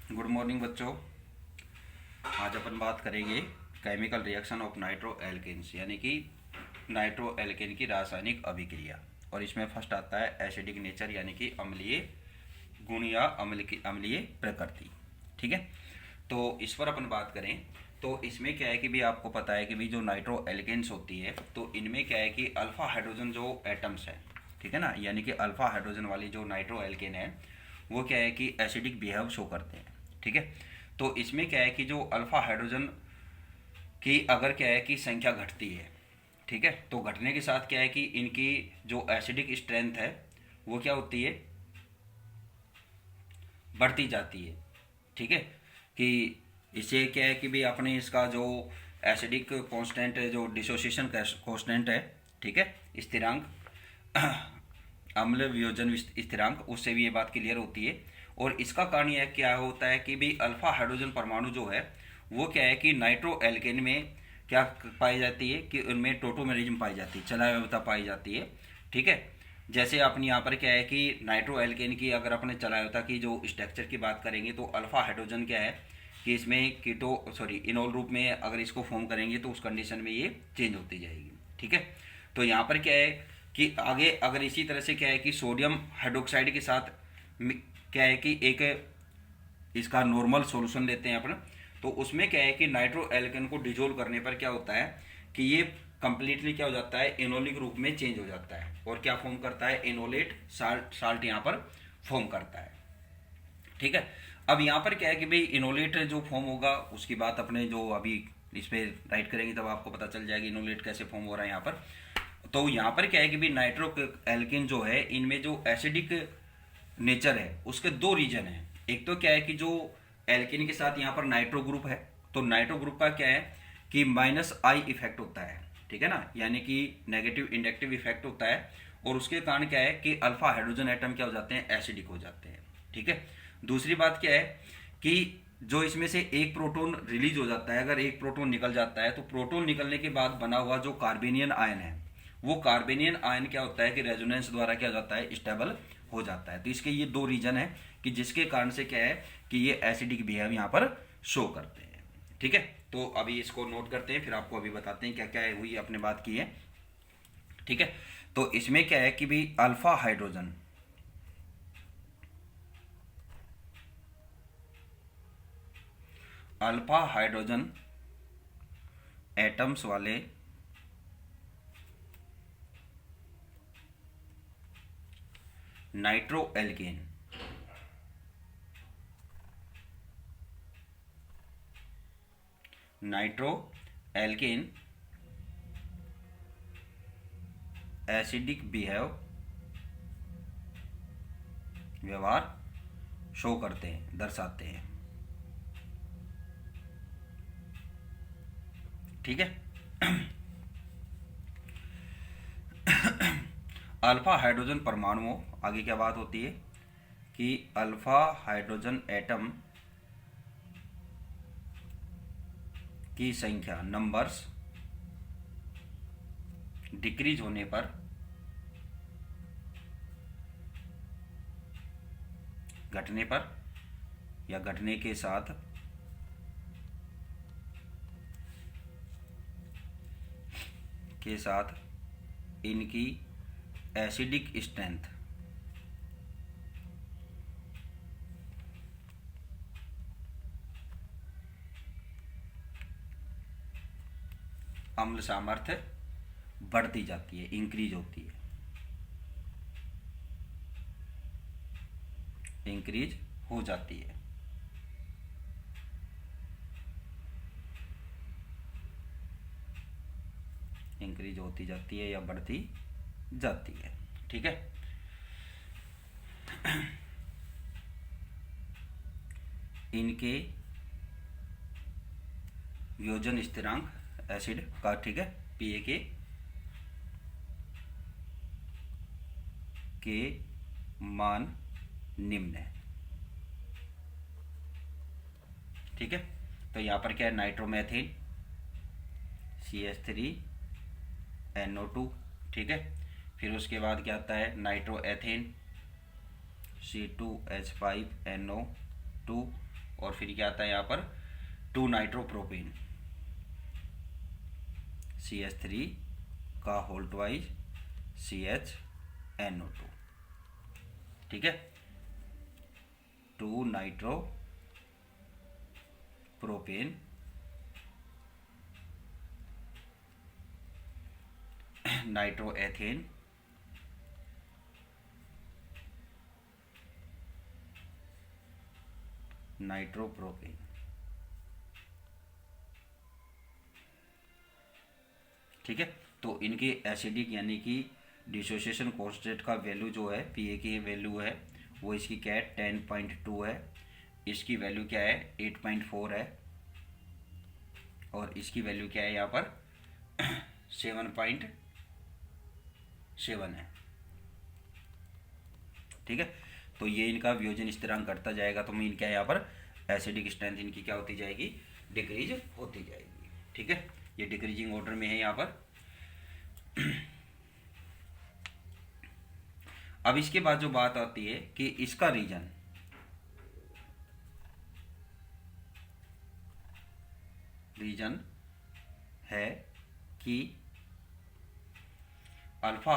Good morning बच्चों। आज अपन बात करेंगे chemical reaction of nitro alkanes यानी कि नाइट्रो एल्केन की रासायनिक अभिक्रिया। और इसमें फर्स्ट आता है एसिडिक नेचर यानी कि अम्लीय गुण या अम्लीय प्रकृति। ठीक है, तो इस पर अपन बात करें तो इसमें क्या है कि भी आपको पता है कि भी जो नाइट्रो एल्केन्स होती है तो इनमें क्या है कि अल्फा हाइड्रोजन जो एटम्स है, ठीक है ना, यानी कि अल्फा हाइड्रोजन वाली जो नाइट्रो एल्केन है वो क्या है कि एसिडिक बिहेव शो करते हैं। ठीक है, तो इसमें क्या है कि जो अल्फा हाइड्रोजन की अगर क्या है कि संख्या घटती है, ठीक है, तो घटने के साथ क्या है कि इनकी जो एसिडिक स्ट्रेंथ है वो क्या होती है, बढ़ती जाती है। ठीक है, कि इससे क्या है कि भी अपने इसका जो एसिडिक कांस्टेंट है, जो डिसोसिएशन कांस्टेंट है, ठीक है, स्थिरांक अम्ल वियोजन स्थिरांक, उससे भी ये बात क्लियर होती है। और इसका कारण यह क्या होता है कि भी अल्फा हाइड्रोजन परमाणु जो है वो क्या है कि नाइट्रो एल्केन में क्या पाई जाती है कि उनमें टोटोमेरिज्म पाई जाती है, चलायवता पाई जाती है। ठीक है, जैसे अपने यहाँ पर क्या है कि नाइट्रो एल्केन की अगर अपने चलायवता की जो स्ट्रक्चर की बात करेंगे तो अल्फा हाइड्रोजन क्या है कि इसमें इनोल रूप में अगर इसको फॉर्म करेंगे तो उस कंडीशन में ये चेंज होती जाएगी। ठीक है, तो यहाँ पर क्या है कि आगे अगर इसी तरह से क्या है कि सोडियम हाइड्रोक्साइड के साथ क्या है कि एक इसका नॉर्मल सॉल्यूशन लेते हैं अपन, तो उसमें क्या है कि नाइट्रो एल्केन को डिजोल्व करने पर क्या होता है कि ये कंप्लीटली क्या हो जाता है, इनोलिक रूप में चेंज हो जाता है और क्या फॉर्म करता है, इनोलेट साल्ट यहाँ पर फॉर्म करता है। ठीक है, अब यहाँ पर क्या है कि भाई इनोलेट जो फॉर्म होगा उसकी बात अपने जो अभी इस पर राइट करेंगे तब आपको पता चल जाएगा इनोलेट कैसे फॉर्म हो रहा है यहाँ पर। तो यहाँ पर क्या है कि भाई नाइट्रो एल्किन जो है इनमें जो एसिडिक नेचर है उसके दो रीजन है। एक तो क्या है कि जो एल्किन के साथ यहाँ पर नाइट्रो ग्रुप है, तो नाइट्रो ग्रुप का क्या है कि माइनस आई इफेक्ट होता है, ठीक है ना, यानी कि नेगेटिव इंडक्टिव इफेक्ट होता है। और उसके कारण क्या है कि अल्फा हाइड्रोजन एटम क्या हो जाते हैं, एसिडिक हो जाते हैं। ठीक है, दूसरी बात क्या है कि जो इसमें से एक प्रोटॉन रिलीज हो जाता है, अगर एक प्रोटॉन निकल जाता है तो प्रोटॉन निकलने के बाद बना हुआ जो कार्बेनियन आयन है वो कार्बेनियन आयन क्या होता है कि रेजोनेंस द्वारा क्या हो जाता है, स्टेबल हो जाता है। तो इसके ये दो रीजन है कि जिसके कारण से क्या है कि ये एसिडिक बिहेव यहाँ पर शो करते हैं। ठीक है, तो अभी इसको नोट करते हैं फिर आपको अभी बताते हैं क्या क्या है हुई अपने बात की है। ठीक है, तो इसमें क्या है कि भी अल्फा हाइड्रोजन एटम्स वाले नाइट्रो एल्केन एसिडिक व्यवहार शो करते हैं, दर्शाते हैं। ठीक है, अल्फा हाइड्रोजन परमाणुओं, आगे क्या बात होती है कि अल्फा हाइड्रोजन एटम की संख्या नंबर्स डिक्रीज होने पर घटने पर या घटने के साथ इनकी एसिडिक स्ट्रेंथ अम्ल सामर्थ्य बढ़ती जाती है, इंक्रीज होती है, इंक्रीज हो जाती है। इंक्रीज होती जाती है या बढ़ती जाती है। ठीक है, इनके वियोजन स्थिरांक एसिड का, ठीक है, पीए के मान निम्न है। ठीक है, तो यहाँ पर क्या है, नाइट्रोमेथिन CH3NO2, ठीक है, फिर उसके बाद क्या आता है नाइट्रोएथेन C2H5NO2, और फिर क्या आता है यहाँ पर 2 नाइट्रोप्रोपेन CH3 का होल ट्वाइस CHNO2, ठीक है। 2 नाइट्रोप्रोपेन नाइट्रोएथेन नाइट्रोप्रोपेन, ठीक है। तो इनके एसिडिक यानी कि डिसोसिएशन कांस्टेंट का वैल्यू जो है पीए की वैल्यू है वो इसकी क्या है 10.2 है, इसकी वैल्यू क्या है 8.4 है, और इसकी वैल्यू क्या है यहाँ पर 7.7 है, ठीक है। तो ये इनका वियोजन स्थिरांक घटता जाएगा, तो मीन क्या है यहाँ पर एसिडिक स्ट्रेंथ इनकी क्या होती जाएगी, डिक्रीज होती जाएगी, ठीक है। ये डिक्रीजिंग ऑर्डर में है यहाँ पर। अब इसके बाद जो बात आती है कि इसका रीजन है कि अल्फा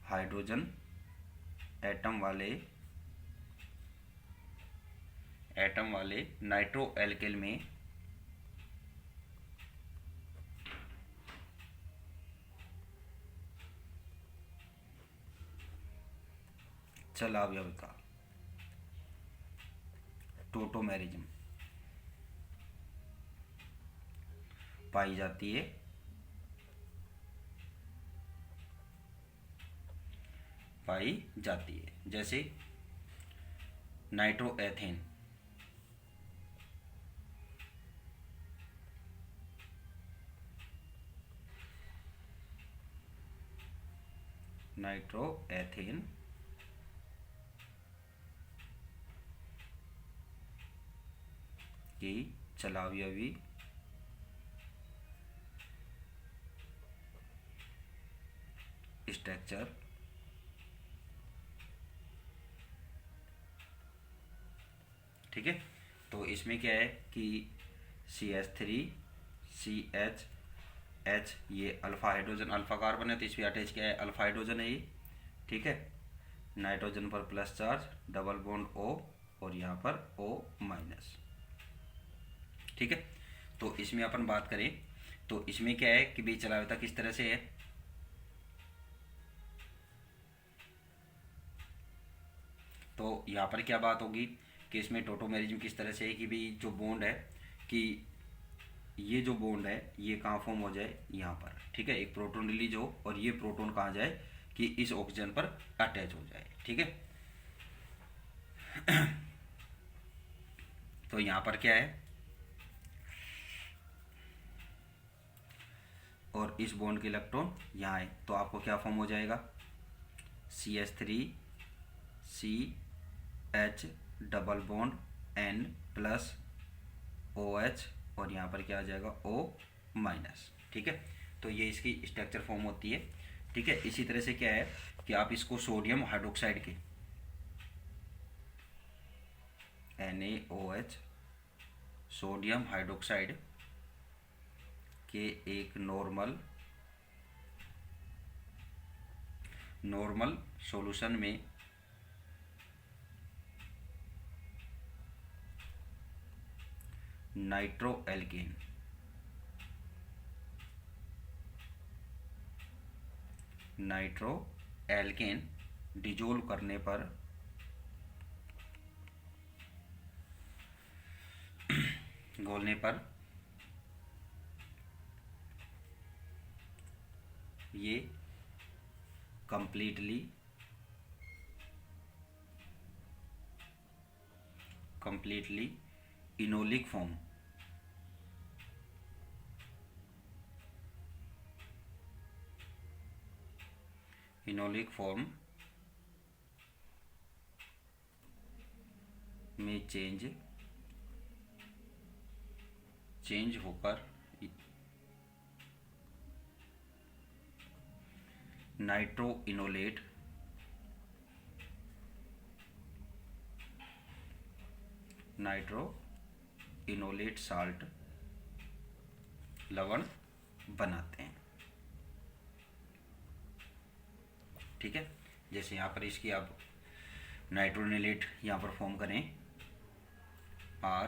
हाइड्रोजन एटम वाले नाइट्रो एल्केल में चलावयव का टोटोमेरिज्म पाई जाती है, जैसे नाइट्रोएथेन, की चलावयवी स्ट्रक्चर ठीक है। तो इसमें क्या है कि CH3 CH ये अल्फा हाइड्रोजन अल्फा कार्बन है, तो इसमें अटैच क्या है अल्फा हाइड्रोजन है ये, ठीक है। नाइट्रोजन पर plus charge, double bond O और यहाँ पर O माइनस, ठीक है। तो इसमें अपन बात करें तो इसमें क्या है कि भाई चलावता किस तरह से है, तो यहाँ पर क्या बात होगी कि इसमें टोटोमेरिज्म किस तरह से है कि भाई जो बॉन्ड है कि ये जो बॉन्ड है ये कहाँ फॉर्म हो जाए यहाँ पर, ठीक है। एक प्रोटॉन रिलीज हो और ये प्रोटॉन कहाँ जाए कि इस ऑक्सीजन पर अटैच हो जाए, ठीक है। तो यहाँ पर क्या है और इस बॉन्ड के इलेक्ट्रॉन यहाँ है, तो आपको क्या फॉर्म हो जाएगा CH3 CH double bond N plus OH और यहाँ पर क्या आ जाएगा O माइनस, ठीक है। तो ये इसकी स्ट्रक्चर फॉर्म होती है, ठीक है। इसी तरह से क्या है कि आप इसको सोडियम हाइड्रोक्साइड के NaOH सोडियम हाइड्रोक्साइड के एक नॉर्मल सॉल्यूशन में नाइट्रो एल्केन डिजोल्व करने पर घोलने पर ये कंप्लीटली इनोलिक फॉर्म में चेंज होकर nitro enolate nitro enolate salt लवण बनाते हैं। ठीक है, जैसे यहाँ पर इसकी आप नाइट्रोनिलेट यहाँ पर फॉर्म करें R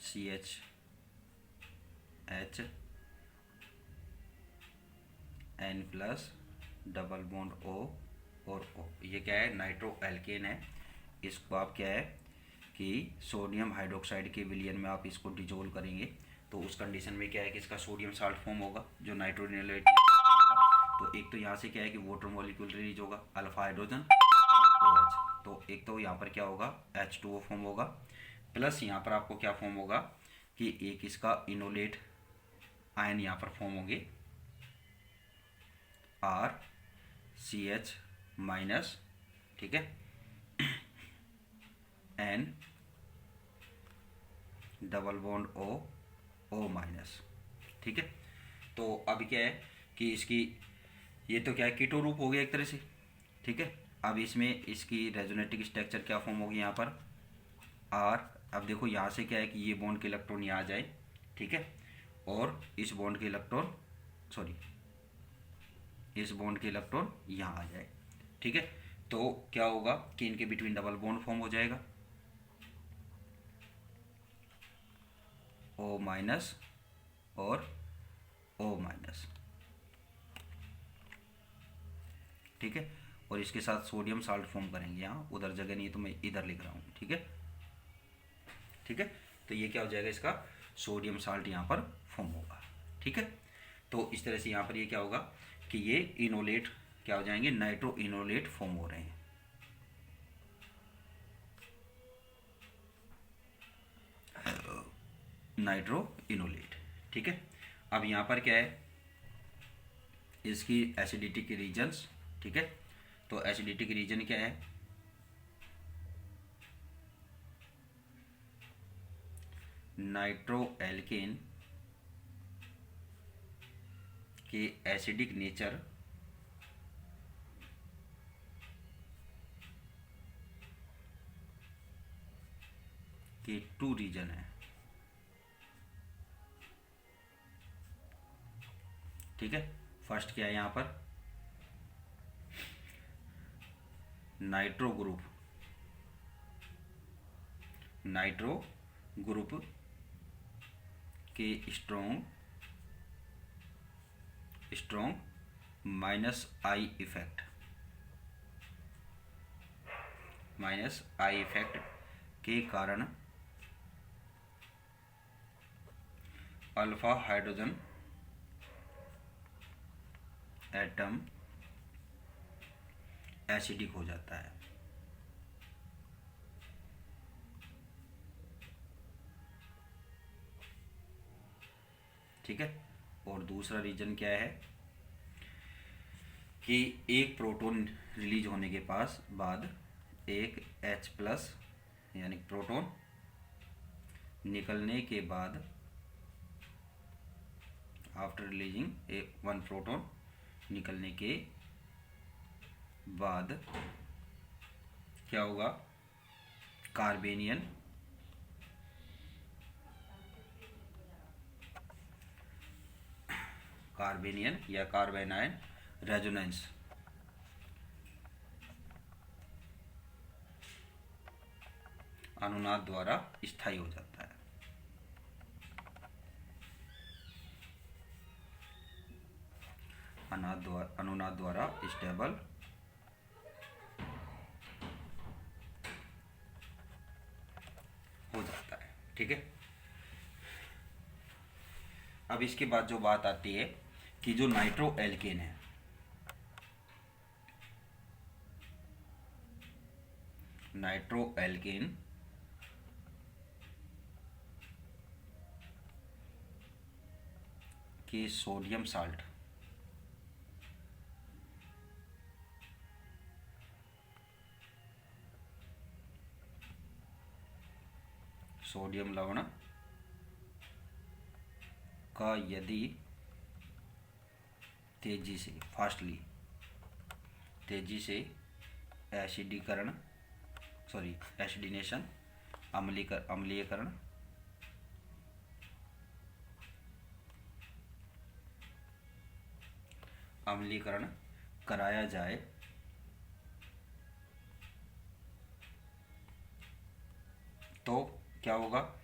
CH H N plus double bond O और O, ये क्या है, नाइट्रो एल्केन है। इसको आप क्या है कि सोडियम हाइड्रोक्साइड के विलयन में आप इसको डिजोल्व करेंगे तो उस कंडीशन में क्या है कि इसका सोडियम साल्ट फॉर्म होगा जो नाइट्रोनिलेट होगा। तो एक तो यहाँ से क्या है कि वाटर मॉलिक्यूल रिलीज होगा अल्फा हाइड्रोजन और OH, तो एक तो यहाँ पर क्या होगा H2O फॉर्म होगा, प्लस यहाँ पर आपको क्या फॉर्म होगा कि एक इसका इनोलेट आयन यहाँ पर फॉर्म होंगे RCH माइनस, ठीक है, N double bond O minus. ठीक है, तो अब क्या है कि इसकी ये तो क्या है कीटो रूप हो गया एक तरह से। ठीक है, अब इसमें इसकी रेजोनेटिक स्ट्रक्चर क्या फॉर्म होगी यहाँ पर R। अब देखो यहाँ से क्या है कि ये बॉन्ड के इलेक्ट्रॉन यहाँ आ जाए, ठीक है, और इस बॉन्ड के इलेक्ट्रॉन इस बॉन्ड के इलेक्ट्रॉन यहाँ आ जाए। ठीक है, तो क्या होगा कि इनके बिटवीन डबल बॉन्ड फॉर्म हो जाएगा O माइनस और O माइनस। ठीक है, और इसके साथ सोडियम साल्ट फॉर्म करेंगे, यहाँ उधर जगह नहीं है तो मैं इधर लिख रहा हूँ। ठीक है, ठीक है, तो ये क्या हो जाएगा, इसका सोडियम साल्ट यहाँ पर फॉर्म होगा। ठीक है, तो इस तरह से यहाँ पर ये क्या होगा कि ये इनोलेट क्या हो जाएंगे, नाइट्रो इनोलेट फॉर्म हो रहे हैं। Nitro enolate. ठीक है, अब यहाँ पर क्या है इसकी एसिडिटी के रीजन्स। ठीक है, तो एसिडिटी के रीजन क्या है, नाइट्रो एल्केन के एसिडिक नेचर के 2 रीजन है। ठीक है, फर्स्ट क्या है यहाँ पर नाइट्रो ग्रुप के स्ट्रॉन्ग माइनस आई इफेक्ट के कारण अल्फा हाइड्रोजन एटम एसिडिक हो जाता है। ठीक है, और दूसरा रीजन क्या है कि एक प्रोटॉन रिलीज होने के बाद एक H प्लस यानी प्रोटॉन निकलने के बाद आफ्टर रिलीजिंग वन प्रोटॉन निकलने के बाद क्या होगा कार्बेनियन या कार्बेनायन रेजोनेंस अनुनाद द्वारा स्थायी हो जाता है। अनुनाद द्वारा स्टेबल हो जाता है। ठीक है, अब इसके बाद जो बात आती है कि जो नाइट्रो एल्केन है, नाइट्रो एल्केन के सोडियम साल्ट सोडियम लवण का यदि तेजी से एसिडीकरण सॉरी एसिडिनेशन अम्लीयकरण अम्लीकरण कराया जाए तो क्या होगा,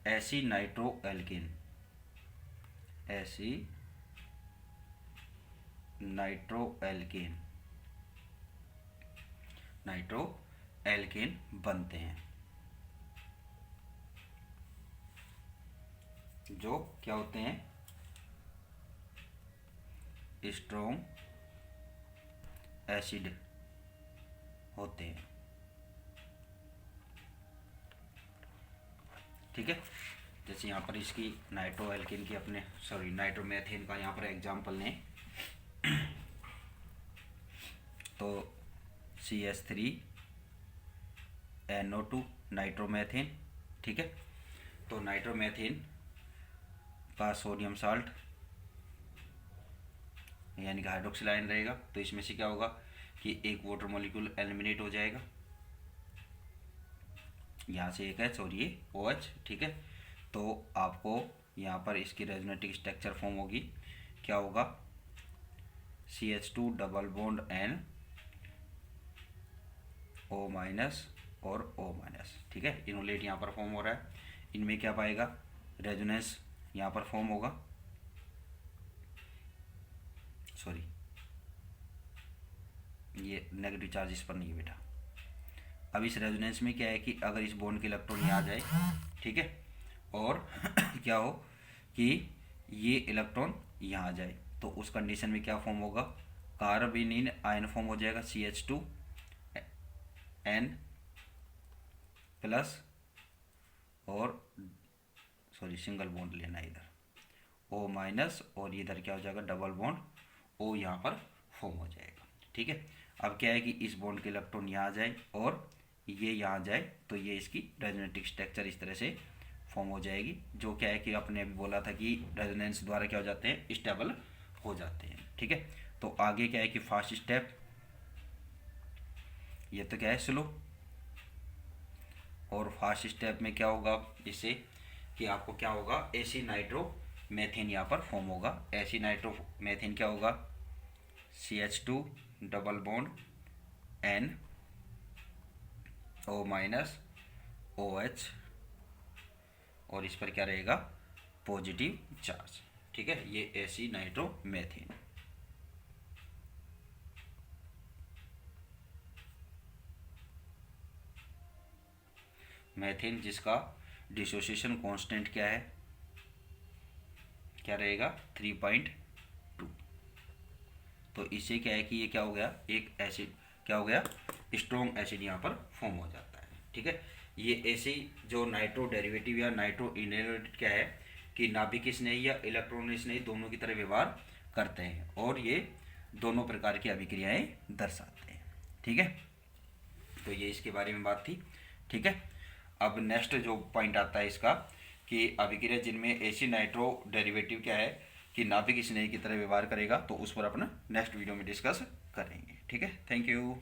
ऐसी नाइट्रोएल्केन नाइट्रोएल्केन बनते हैं, जो क्या होते हैं, स्ट्रॉन्ग एसिड होते हैं। ठीक है, जैसे यहाँ पर इसकी नाइट्रोएल्केन की अपने नाइट्रोमेथेन का यहाँ पर एग्जाम्पल लें तो CH3NO2 नाइट्रोमेथेन। ठीक है, तो नाइट्रोमेथेन का सोडियम साल्ट यानी कि हाइड्रोक्सिल आयन रहेगा, तो इसमें से क्या होगा कि एक वाटर मॉलिक्यूल एलिमिनेट हो जाएगा, यहाँ से एक H और ये OH। ठीक है, तो आपको यहाँ पर इसकी रेजोनेटिक स्ट्रक्चर फॉर्म होगी, क्या होगा, CH2 double bond N O minus और O माइनस। ठीक है, इनोलेट यहाँ पर फॉर्म हो रहा है, इनमें क्या पाएगा, रेजोनेंस यहाँ पर फॉर्म होगा, सॉरी ये नेगेटिव चार्ज इस पर नहीं है बेटा। अब इस रेजोनेंस में क्या है कि अगर इस बॉन्ड के इलेक्ट्रॉन यहाँ आ जाए, ठीक है, और क्या हो कि ये इलेक्ट्रॉन यहाँ आ जाए, तो उस कंडीशन में क्या फॉर्म होगा, कार्बोनिल आयन फॉर्म हो जाएगा, CH2N प्लस और सॉरी सिंगल बॉन्ड लेना इधर O माइनस, और इधर क्या हो जाएगा, डबल बॉन्ड O यहाँ पर फॉर्म हो जाएगा। ठीक है, अब क्या है कि इस बॉन्ड के इलेक्ट्रॉन यहाँ आ जाए और ये यहाँ जाए, तो ये इसकी रेजोनेटिक स्ट्रक्चर इस तरह से फॉर्म हो जाएगी, जो क्या है कि आपने अभी बोला था कि रेजोनेंस द्वारा क्या हो जाते हैं, स्टेबल हो जाते हैं। ठीक है, तो आगे क्या है कि फास्ट स्टेप, ये तो क्या है स्लो, और फास्ट स्टेप में क्या होगा इससे कि आपको क्या होगा, ऐसी नाइट्रोमेथेन यहाँ पर फॉर्म होगा। ऐसी नाइट्रोमेथेन क्या होगा, CH2 double bond N O minus OH, और इस पर क्या रहेगा, पॉजिटिव चार्ज। ठीक है, ये ऐसी नाइट्रोमेथेन। मेथेन जिसका डिसोसिएशन कांस्टेंट क्या है, क्या रहेगा, 3.2। तो इससे क्या है कि ये क्या हो गया, एक एसिड क्या हो गया, स्ट्रॉन्ग एसिड यहाँ पर फॉर्म हो जाता है। ठीक है, ये ऐसे जो नाइट्रो डेरिवेटिव या नाइट्रो इनहेरिटेड क्या है कि नाभिक स्नेही या इलेक्ट्रॉन स्नेही दोनों की तरह व्यवहार करते हैं, और ये दोनों प्रकार की अभिक्रियाएं दर्शाते हैं। ठीक है, तो ये इसके बारे में बात थी। ठीक है, अब नेक्स्ट जो पॉइंट आता है इसका कि अभिक्रिया जिनमें ऐसी नाइट्रो डेरिवेटिव क्या है कि नाभिक स्नेही की तरह व्यवहार करेगा, तो उस पर अपना नेक्स्ट वीडियो में डिस्कस करेंगे। ठीक है, थैंक यू।